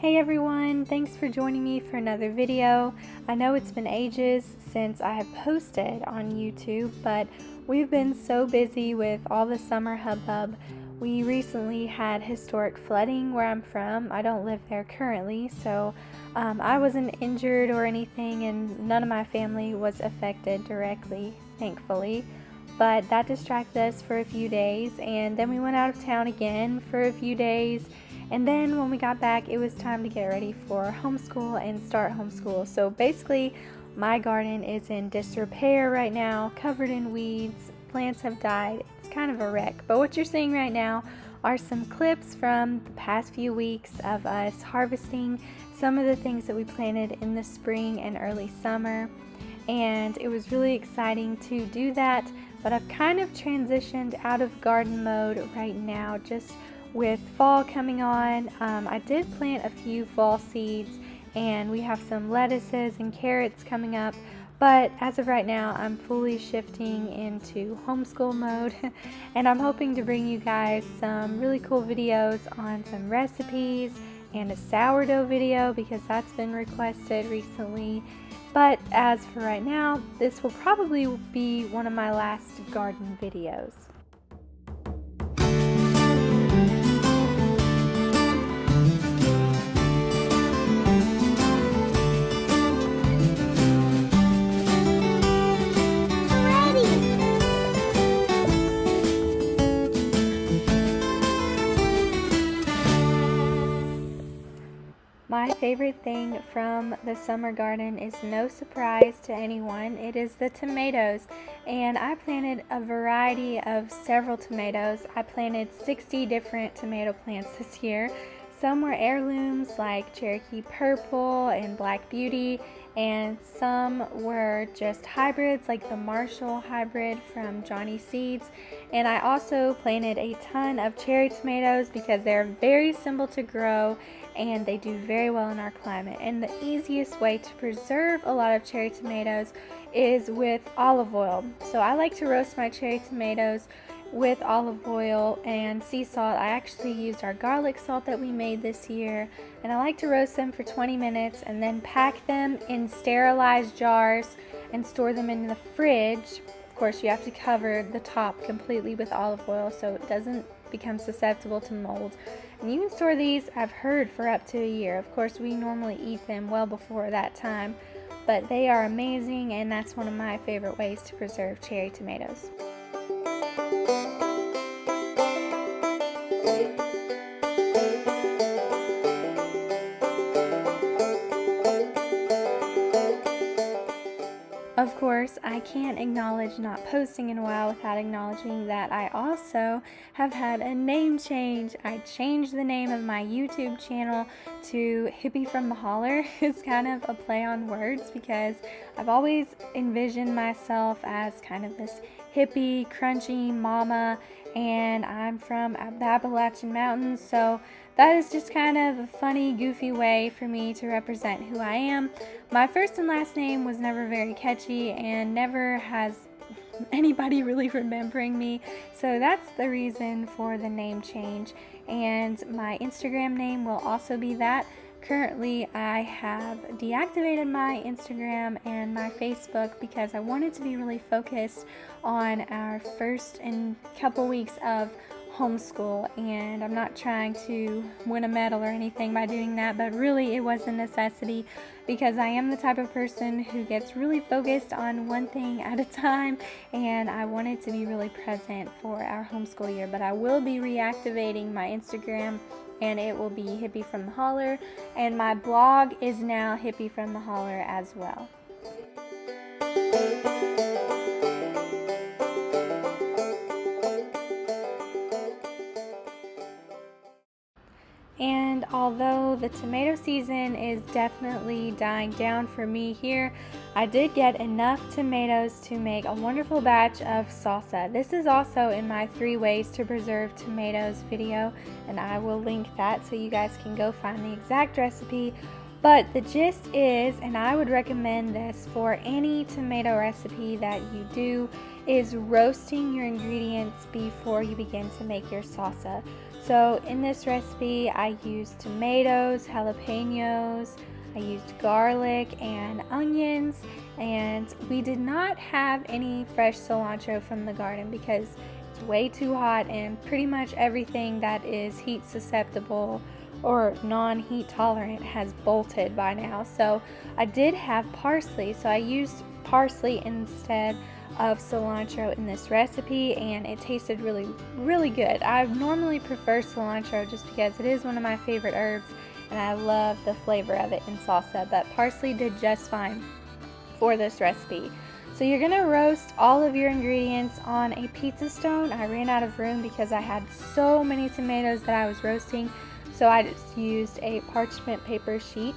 Hey everyone, thanks for joining me for another video. I know it's been ages since I have posted on YouTube, but we've been so busy with all the summer hubbub. We recently had historic flooding where I'm from. I don't live there currently, so I wasn't injured or anything, and none of my family was affected directly, thankfully. But that distracted us for a few days, and then we went out of town again for a few days. And then when we got back, it was time to get ready for homeschool and start homeschool. So basically, my garden is in disrepair right now, covered in weeds. Plants have died. It's kind of a wreck. But what you're seeing right now are some clips from the past few weeks of us harvesting some of the things that we planted in the spring and early summer. And it was really exciting to do that. But I've kind of transitioned out of garden mode right now, just with fall coming on. I did plant a few fall seeds, and we have some lettuces and carrots coming up, but as of right now I'm fully shifting into homeschool mode and I'm hoping to bring you guys some really cool videos on some recipes and a sourdough video because that's been requested recently. But as for right now, this will probably be one of my last garden videos. My favorite thing from the summer garden is no surprise to anyone. It is the tomatoes, and I planted a variety of several tomatoes. I planted 60 different tomato plants this year. Some were heirlooms like Cherokee Purple and Black Beauty, and some were just hybrids like the Marshall hybrid from Johnny Seeds. And I also planted a ton of cherry tomatoes because they're very simple to grow and they do very well in our climate. And the easiest way to preserve a lot of cherry tomatoes is with olive oil. So I like to roast my cherry tomatoes with olive oil and sea salt. I actually used our garlic salt that we made this year, and I like to roast them for 20 minutes and then pack them in sterilized jars and store them in the fridge. Of course, you have to cover the top completely with olive oil so it doesn't become susceptible to mold. And you can store these, I've heard, for up to a year. Of course, we normally eat them well before that time, but they are amazing, and that's one of my favorite ways to preserve cherry tomatoes. Of course, I can't acknowledge not posting in a while without acknowledging that I also have had a name change. I changed the name of my YouTube channel to Hippie from the Holler. It's kind of a play on words because I've always envisioned myself as kind of this hippie, crunchy mama, and I'm from the Appalachian Mountains, so that is just kind of a funny, goofy way for me to represent who I am. My first and last name was never very catchy and never has anybody really remembering me, so that's the reason for the name change. And my Instagram name will also be that. Currently, I have deactivated my Instagram and my Facebook because I wanted to be really focused on our first and couple weeks of homeschool, and I'm not trying to win a medal or anything by doing that, but really it was a necessity because I am the type of person who gets really focused on one thing at a time, and I wanted to be really present for our homeschool year. But I will be reactivating my Instagram, and it will be Hippie from the Holler, and my blog is now Hippie from the Holler as well. And although the tomato season is definitely dying down for me here, I did get enough tomatoes to make a wonderful batch of salsa. This is also in my 3 ways to preserve tomatoes video, and I will link that so you guys can go find the exact recipe. But the gist is, and I would recommend this for any tomato recipe that you do, is roasting your ingredients before you begin to make your salsa. So in this recipe, I used tomatoes, jalapenos, I used garlic and onions, and we did not have any fresh cilantro from the garden because it's way too hot, and pretty much everything that is heat susceptible or non-heat tolerant has bolted by now. So I did have parsley, so I used parsley instead of cilantro in this recipe, and it tasted really good. I normally prefer cilantro just because it is one of my favorite herbs and I love the flavor of it in salsa, but parsley did just fine for this recipe. So you're gonna roast all of your ingredients on a pizza stone. I ran out of room because I had so many tomatoes that I was roasting, so I just used a parchment paper sheet.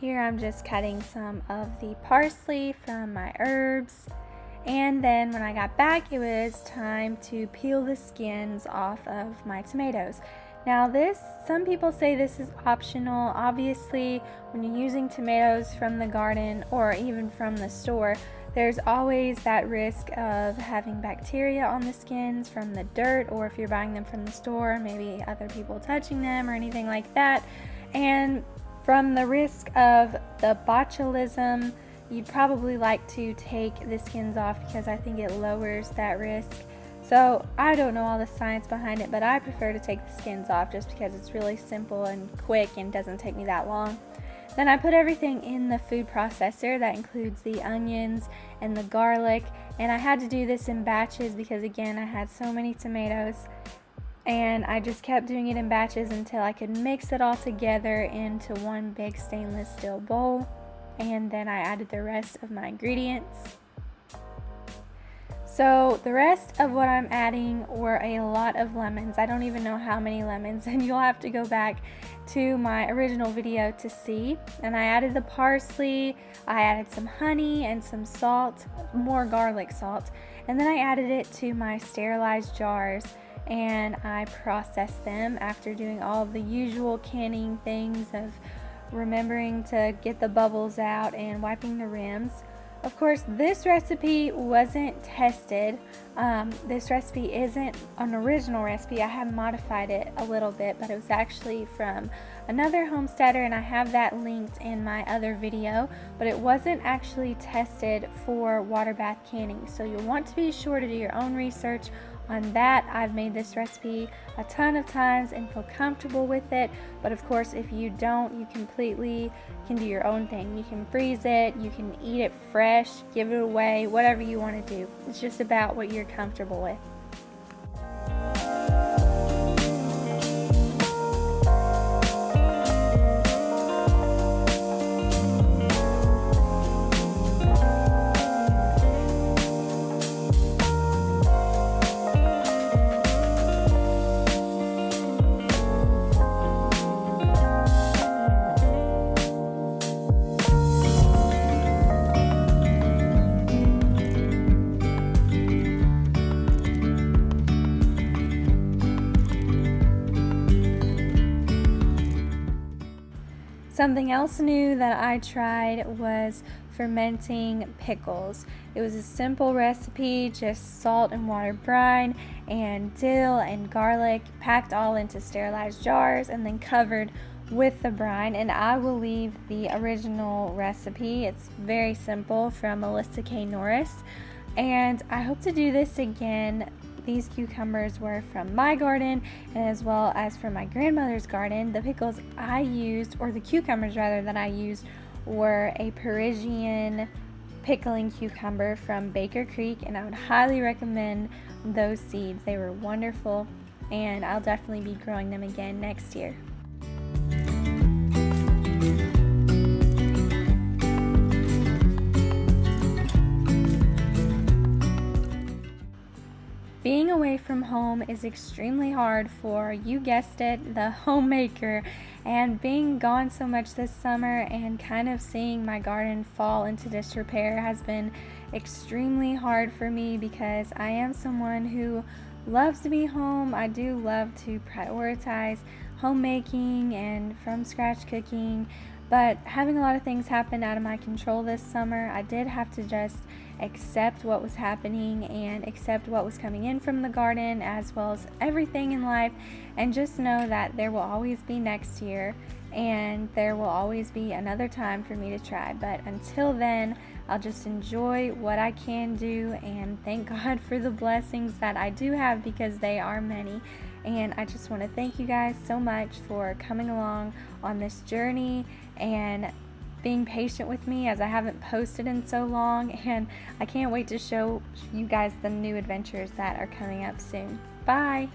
Here I'm just cutting some of the parsley from my herbs, and then when I got back it was time to peel the skins off of my tomatoes. Now some people say this is optional. Obviously when you're using tomatoes from the garden or even from the store, there's always that risk of having bacteria on the skins from the dirt, or if you're buying them from the store, maybe other people touching them or anything like that. And from the risk of the botulism, you'd probably like to take the skins off because I think it lowers that risk. So I don't know all the science behind it, but I prefer to take the skins off just because it's really simple and quick and doesn't take me that long. Then I put everything in the food processor. That includes the onions and the garlic, and I had to do this in batches because again I had so many tomatoes. And I just kept doing it in batches until I could mix it all together into one big stainless steel bowl. And then I added the rest of my ingredients. So the rest of what I'm adding were a lot of lemons. I don't even know how many lemons, and you'll have to go back to my original video to see. And I added the parsley, I added some honey and some salt, more garlic salt, and then I added it to my sterilized jars. And I processed them after doing all the usual canning things of remembering to get the bubbles out and wiping the rims. Of course, this recipe wasn't tested. This recipe isn't an original recipe. I have modified it a little bit, but it was actually from another homesteader, and I have that linked in my other video, but it wasn't actually tested for water bath canning. So you'll want to be sure to do your own research on that. I've made this recipe a ton of times and feel comfortable with it, but of course if you don't, you completely can do your own thing. You can freeze it, you can eat it fresh, give it away, whatever you want to do. It's just about what you're comfortable with. Something else new that I tried was fermenting pickles. It was a simple recipe, just salt and water brine and dill and garlic, packed all into sterilized jars and then covered with the brine. And I will leave the original recipe. It's very simple, from Melissa K. Norris. And I hope to do this again. These cucumbers were from my garden, and as well as from my grandmother's garden. The pickles I used, or the cucumbers rather, that I used were a Parisian pickling cucumber from Baker Creek, and I would highly recommend those seeds. They were wonderful, and I'll definitely be growing them again next year. Being away from home is extremely hard for, you guessed it, the homemaker, and being gone so much this summer and kind of seeing my garden fall into disrepair has been extremely hard for me, because I am someone who loves to be home. I do love to prioritize homemaking and from scratch cooking, but having a lot of things happen out of my control this summer, I did have to just accept what was happening and accept what was coming in from the garden, as well as everything in life, and just know that there will always be next year and there will always be another time for me to try. But until then, I'll just enjoy what I can do and thank God for the blessings that I do have, because they are many. And I just want to thank you guys so much for coming along on this journey and being patient with me, as I haven't posted in so long, and I can't wait to show you guys the new adventures that are coming up soon. Bye!